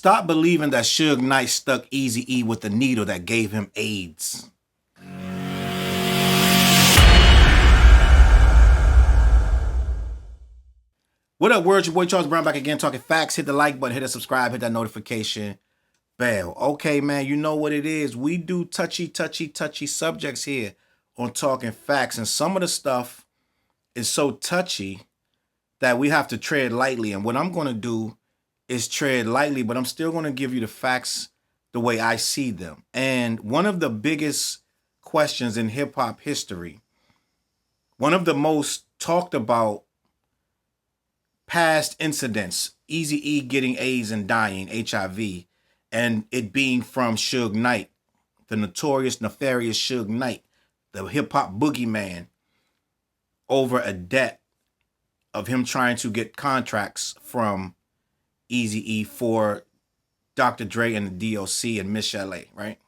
Stop believing that Suge Knight stuck Eazy-E with the needle that gave him AIDS. What up, world? Your boy Charles Brown back again, talking facts. Hit the like button, hit the subscribe, hit that notification bell. Okay, man, you know what it is. We do touchy subjects here on Talking Facts. And some of the stuff is so touchy that we have to tread lightly. And what I'm going to do is tread lightly, but I'm still going to give you the facts the way I see them. And one of the biggest questions in hip-hop history, one of the most talked about past incidents, Eazy-E getting AIDS and dying, HIV, and it being from Suge Knight, the notorious, nefarious Suge Knight, the hip-hop boogeyman, over a debt of him trying to get contracts from Eazy-E for Dr. Dre and the D.o.c. and Miss L.A., right?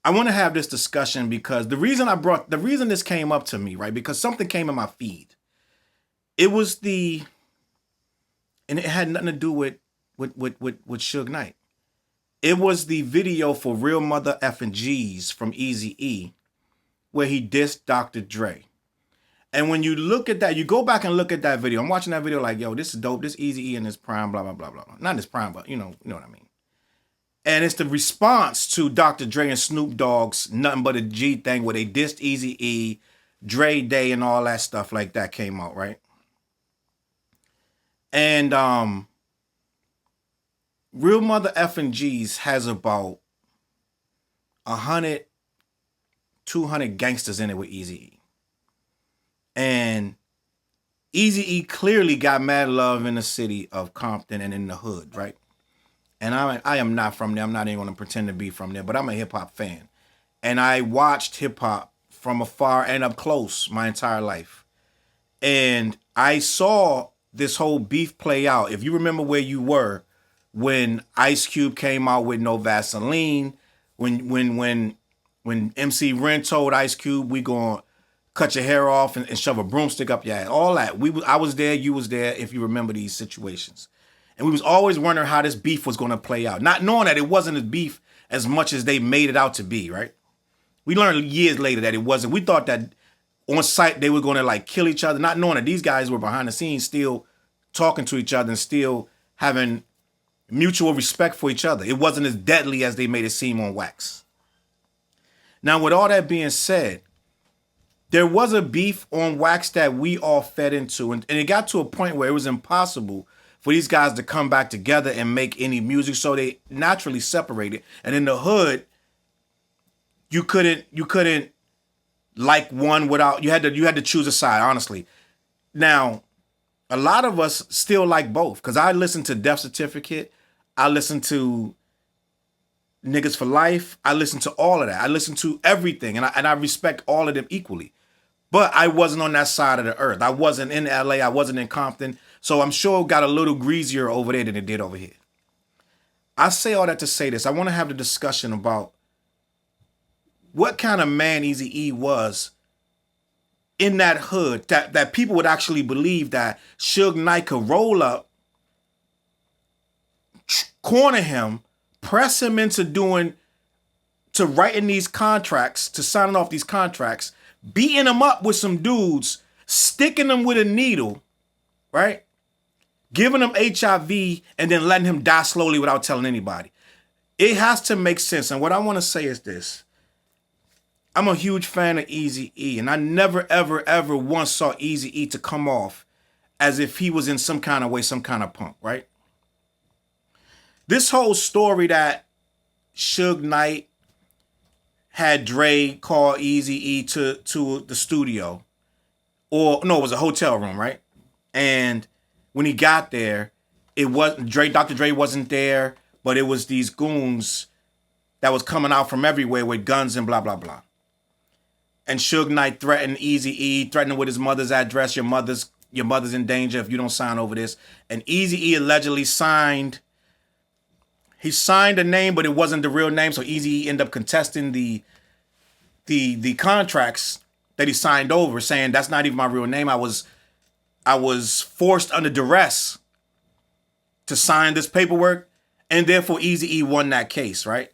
I want to have this discussion because the reason this came up to me, right? Because something came in my feed. It was and it had nothing to do with Suge Knight. It was the video for Real Mother Effing G's from Eazy-E where he dissed Dr. Dre. And when you look at that, you go back and look at that video. I'm watching that video like, yo, this is dope. This Eazy-E in his prime, blah, blah, blah, blah. Not in his prime, but you know what I mean. And it's the response to Dr. Dre and Snoop Dogg's Nothing But a G thing where they dissed Eazy-E, Dre Day, and all that stuff like that came out, right? And Real Mother Effing G's has about 100, 200 gangsters in it with Eazy-E. And Eazy-E clearly got mad love in the city of Compton and in the hood, right? And I am not from there. I'm not even going to pretend to be from there, but I'm a hip-hop fan. And I watched hip-hop from afar and up close my entire life. And I saw this whole beef play out. If you remember where you were when Ice Cube came out with No Vaseline, when MC Ren told Ice Cube, we gonna cut your hair off and shove a broomstick up your ass, all that. I was there, you was there, if you remember these situations. And we was always wondering how this beef was gonna play out, not knowing that it wasn't a beef as much as they made it out to be, right? We learned years later that it wasn't. We thought that on site they were gonna like kill each other, not knowing that these guys were behind the scenes still talking to each other and still having mutual respect for each other. It wasn't as deadly as they made it seem on wax. Now, with all that being said, there was a beef on wax that we all fed into, and it got to a point where it was impossible for these guys to come back together and make any music, so they naturally separated. And in the hood, you couldn't like one without, you had to choose a side, honestly. Now, a lot of us still like both, because I listen to Death Certificate, I listen to Niggas for Life, I listen to all of that. I listen to everything, and I respect all of them equally. But I wasn't on that side of the earth. I wasn't in LA, I wasn't in Compton, so I'm sure it got a little greasier over there than it did over here. I say all that to say this. I want to have the discussion about what kind of man Eazy-E was in that hood, that people would actually believe that Suge Knight could roll up, corner him, press him into writing these contracts, to signing off these contracts, beating him up with some dudes, sticking him with a needle, right? Giving him HIV and then letting him die slowly without telling anybody. It has to make sense. And what I want to say is this. I'm a huge fan of Eazy-E, and I never, ever, ever once saw Eazy-E to come off as if he was in some kind of way, some kind of punk, right? This whole story that Suge Knight had Dre call Eazy-E to the studio, or no, it was a hotel room, right? And when he got there, it wasn't Dr. Dre wasn't there, but it was these goons that was coming out from everywhere with guns and blah, blah, blah. And Suge Knight threatened Eazy-E, threatened with his mother's address. Your mother's in danger if you don't sign over this. And Eazy-E allegedly signed. He signed a name, but it wasn't the real name. So Eazy-E ended up contesting the contracts that he signed over, saying that's not even my real name. I was forced under duress to sign this paperwork, And therefore, Eazy-E won that case, right?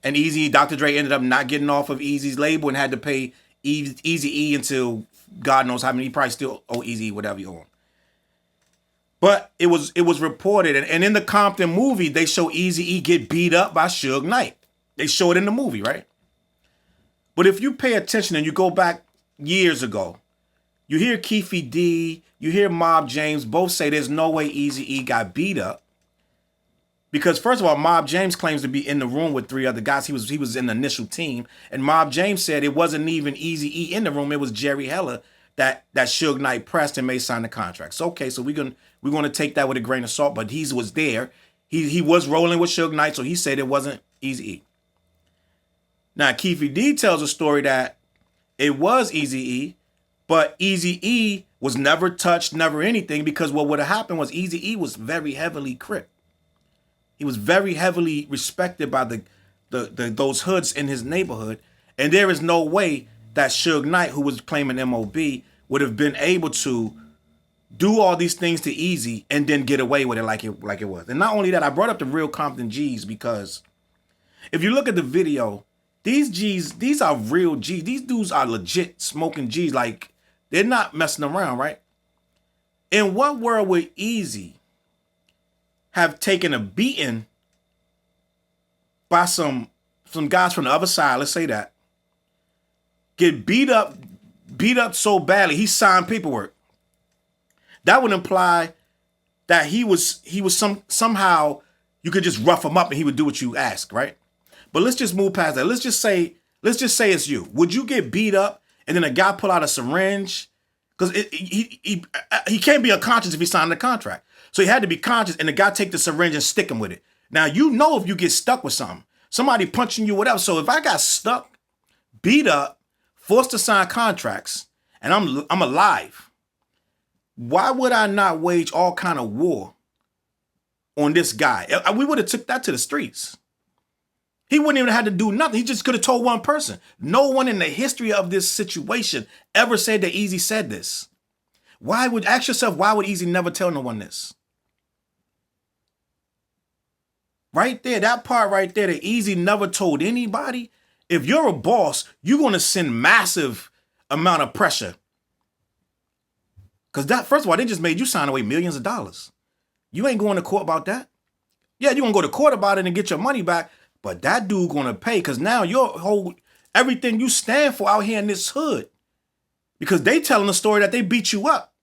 And Eazy, Dr. Dre ended up not getting off of Eazy's label and had to pay Eazy-E until God knows how many. He probably still owe Eazy whatever you owe him. But it was reported, and in the Compton movie, they show Eazy-E get beat up by Suge Knight. They show it in the movie, right? But if you pay attention and you go back years ago, you hear Keefe D, you hear Mob James both say there's no way Eazy-E got beat up. Because first of all, Mob James claims to be in the room with 3 other guys. He was in the initial team. And Mob James said it wasn't even Eazy-E in the room. It was Jerry Heller that Suge Knight pressed and made sign the contract. So, okay, so we're gonna take that with a grain of salt, but he was there. He was rolling with Suge Knight, so he said it wasn't Eazy-E. Now, Keefe D tells a story that it was Eazy-E, but Eazy-E was never touched, never anything, because what would have happened was Eazy-E was very heavily Crip. He was very heavily respected by those hoods in his neighborhood, and there is no way that Suge Knight, who was claiming MOB, would have been able to do all these things to Eazy and then get away with it like it was. And not only that, I brought up the real Compton G's because if you look at the video, these G's, these are real G's. These dudes are legit smoking G's. Like, they're not messing around, right? In what world would Eazy have taken a beating by some guys from the other side, let's say that, get beat up so badly, he signed paperwork. That would imply that he was somehow you could just rough him up and he would do what you ask, right? But let's just move past that. Let's just say it's you. Would you get beat up and then a guy pull out a syringe? Because he can't be unconscious if he signed the contract. So he had to be conscious, and the guy take the syringe and stick him with it. Now, you know if you get stuck with something, somebody punching you, whatever. So if I got stuck, beat up, forced to sign contracts, and I'm alive, why would I not wage all kind of war on this guy? We would have took that to the streets. He wouldn't even have had to do nothing. He just could have told one person. No one in the history of this situation ever said that Eazy said this. Ask yourself, why would Eazy never tell no one this? Right there, that part right there, that Eazy never told anybody. If you're a boss, you're going to send massive amount of pressure. Because that, first of all, they just made you sign away millions of dollars. You ain't going to court about that. Yeah, you're going to go to court about it and get your money back, but that dude going to pay because now everything you stand for out here in this hood, because they telling the story that they beat you up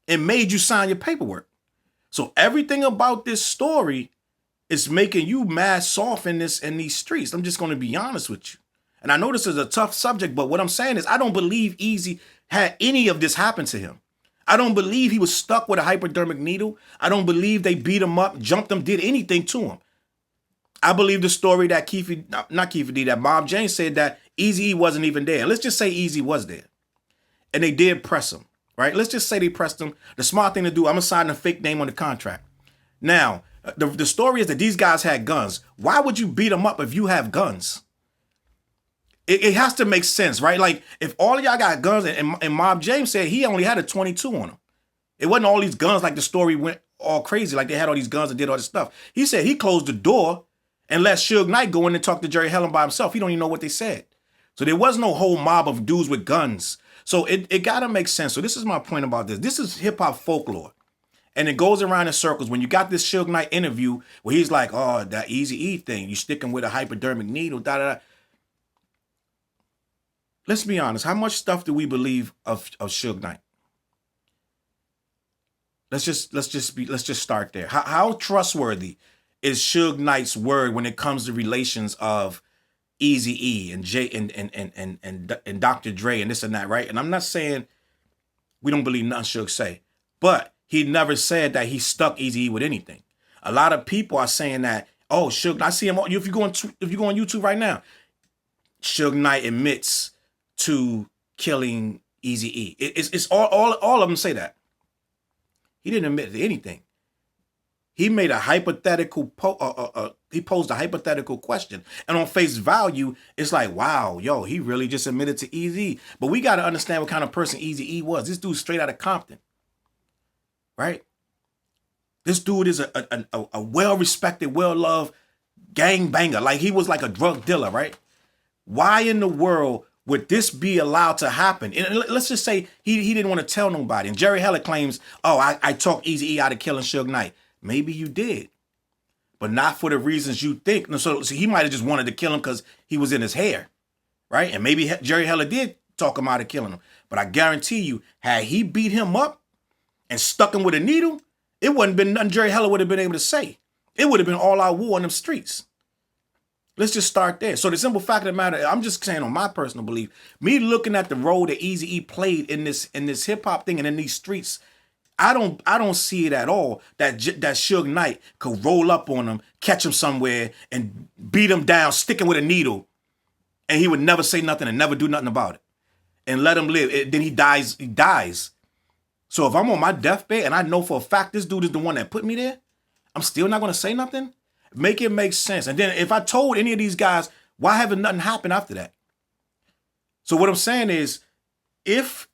and made you sign your paperwork. So everything about this story is making you mad soft in these streets. I'm just going to be honest with you. And I know this is a tough subject, but what I'm saying is I don't believe Eazy had any of this happen to him. I don't believe he was stuck with a hypodermic needle. I don't believe they beat him up, jumped him, did anything to him. I believe the story that that Mob James said that Eazy wasn't even there. Let's just say Eazy was there. And they did press him, right? Let's just say they pressed him. The smart thing to do, I'm going to sign a fake name on the contract. Now, the story is that these guys had guns. Why would you beat them up if you have guns? It has to make sense, right? Like, if all of y'all got guns, and Mob James said he only had a 22 on him. It wasn't all these guns like the story went all crazy, like they had all these guns and did all this stuff. He said he closed the door and let Suge Knight go in and talk to Jerry Heller by himself. He don't even know what they said. So there was no whole mob of dudes with guns. So it got to make sense. So this is my point about this. This is hip-hop folklore. And it goes around in circles. When you got this Suge Knight interview where he's like, oh, that Eazy-E thing, you stick him with a hypodermic needle, da-da-da. Let's be honest. How much stuff do we believe of Suge Knight? Let's just start there. How trustworthy is Suge Knight's word when it comes to relations of Eazy-E and Dr. Dre and this and that, right? And I'm not saying we don't believe nothing Suge say, but he never said that he stuck Eazy-E with anything. A lot of people are saying that, oh, Suge, I see him. If you go on YouTube right now, Suge Knight admits to killing Eazy-E. It's all of them say that. He didn't admit to anything. He made a hypothetical, he posed a hypothetical question. And on face value, it's like, wow, yo, he really just admitted to Eazy-E. But we got to understand what kind of person Eazy-E was. This dude straight out of Compton. Right? This dude is a well-respected, well-loved gang banger. Like, he was like a drug dealer, right? Why in the world would this be allowed to happen? And let's just say he didn't want to tell nobody. And Jerry Heller claims, oh, I talked Eazy-E out of killing Suge Knight. Maybe you did, but not for the reasons you think. So he might have just wanted to kill him because he was in his hair, right? And maybe Jerry Heller did talk him out of killing him. But I guarantee you, had he beat him up and stuck him with a needle, it wouldn't been nothing Jerry Heller would have been able to say. It would have been all out war in them streets. Let's just start there. So the simple fact of the matter, I'm just saying on my personal belief, me looking at the role that Eazy-E played in this hip hop thing and in these streets, I don't see it at all that Suge Knight could roll up on him, catch him somewhere, and beat him down, stick him with a needle, and he would never say nothing and never do nothing about it, and let him live. Then he dies. He dies. So if I'm on my deathbed and I know for a fact this dude is the one that put me there, I'm still not going to say nothing? Make it make sense. And then if I told any of these guys, why haven't nothing happened after that? So what I'm saying is, if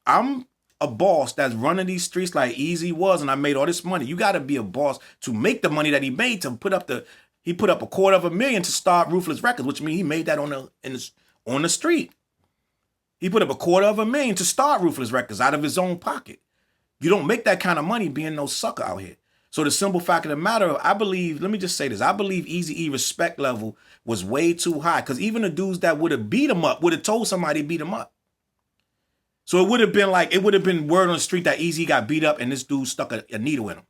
I'm a boss that's running these streets like Eazy was and I made all this money, you got to be a boss to make the money that he made to put up he put up $250,000 to start Ruthless Records, which means he made that on the street. He put up $250,000 to start Ruthless Records out of his own pocket. You don't make that kind of money being no sucker out here. So the simple fact of the matter, I believe, let me just say this, I believe Eazy-E respect level was way too high, because even the dudes that would have beat him up would have told somebody to beat him up. So it would have been word on the street that Eazy got beat up and this dude stuck a needle in him.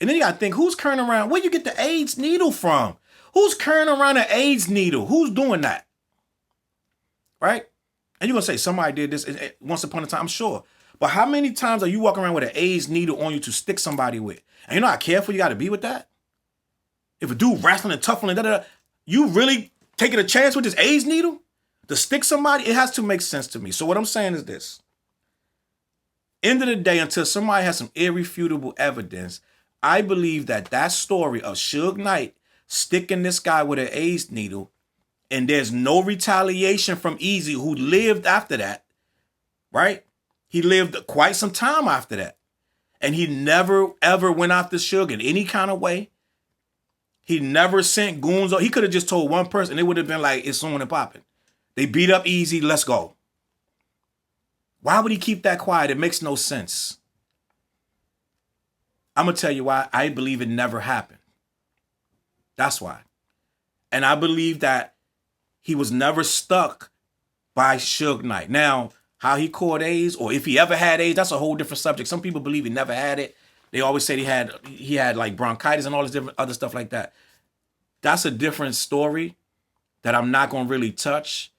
And then you got to think, who's carrying around, where you get the AIDS needle from? Who's carrying around an AIDS needle? Who's doing that? Right? And you're going to say, somebody did this once upon a time, I'm sure. But how many times are you walking around with an AIDS needle on you to stick somebody with? And you know how careful you got to be with that? If a dude wrestling and tuffling and you really taking a chance with this AIDS needle to stick somebody? It has to make sense to me. So what I'm saying is this. End of the day, until somebody has some irrefutable evidence, I believe that story of Suge Knight sticking this guy with an AIDS needle, and there's no retaliation from Eazy, who lived after that, right? He lived quite some time after that. And he never, ever went after Suge in any kind of way. He never sent goons. He could have just told one person. It would have been like, it's on and popping. They beat up Eazy, let's go. Why would he keep that quiet? It makes no sense. I'm going to tell you why. I believe it never happened. That's why. And I believe that he was never stuck by Suge Knight. Now, how he caught AIDS, or if he ever had AIDS, that's a whole different subject. Some people believe he never had it. They always say he had like bronchitis and all this different other stuff like that. That's a different story that I'm not going to really touch.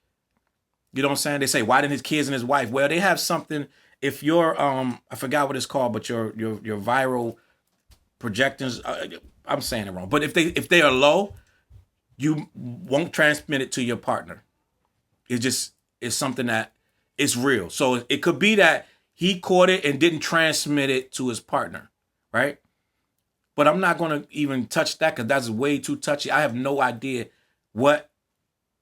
You know what I'm saying? They say, why didn't his kids and his wife? Well, they have something. If you're, I forgot what it's called, but your viral projections, I'm saying it wrong. But if they are low, you won't transmit it to your partner. It's something that it's real. So it could be that he caught it and didn't transmit it to his partner, right? But I'm not going to even touch that because that's way too touchy. I have no idea what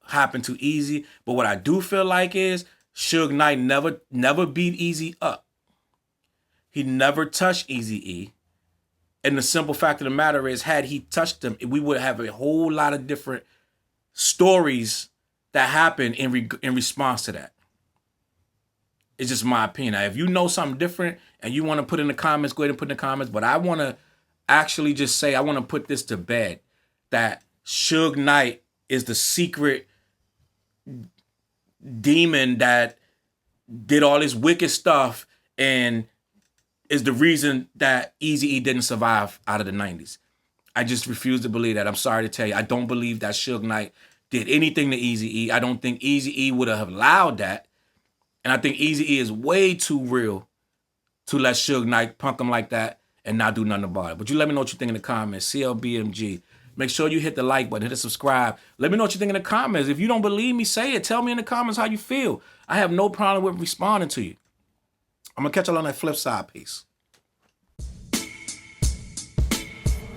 happened to Eazy. But what I do feel like is Suge Knight never beat Eazy up. He never touched Eazy-E. And the simple fact of the matter is, had he touched him, we would have a whole lot of different stories that happen in response to that. It's just my opinion. Now, if you know something different and you want to put in the comments, go ahead and put in the comments. But I want to actually just say, I want to put this to bed, that Suge Knight is the secret demon that did all this wicked stuff and is the reason that Eazy-E didn't survive out of the 90s. I just refuse to believe that. I'm sorry to tell you. I don't believe that Suge Knight did anything to Eazy-E. I don't think Eazy-E would have allowed that. And I think Eazy-E is way too real to let Suge Knight punk him like that and not do nothing about it. But you let me know what you think in the comments. CLBMG. Make sure you hit the like button, hit the subscribe. Let me know what you think in the comments. If you don't believe me, say it. Tell me in the comments how you feel. I have no problem with responding to you. I'm going to catch y'all on that flip side. Peace.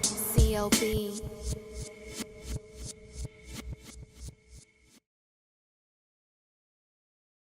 CLB.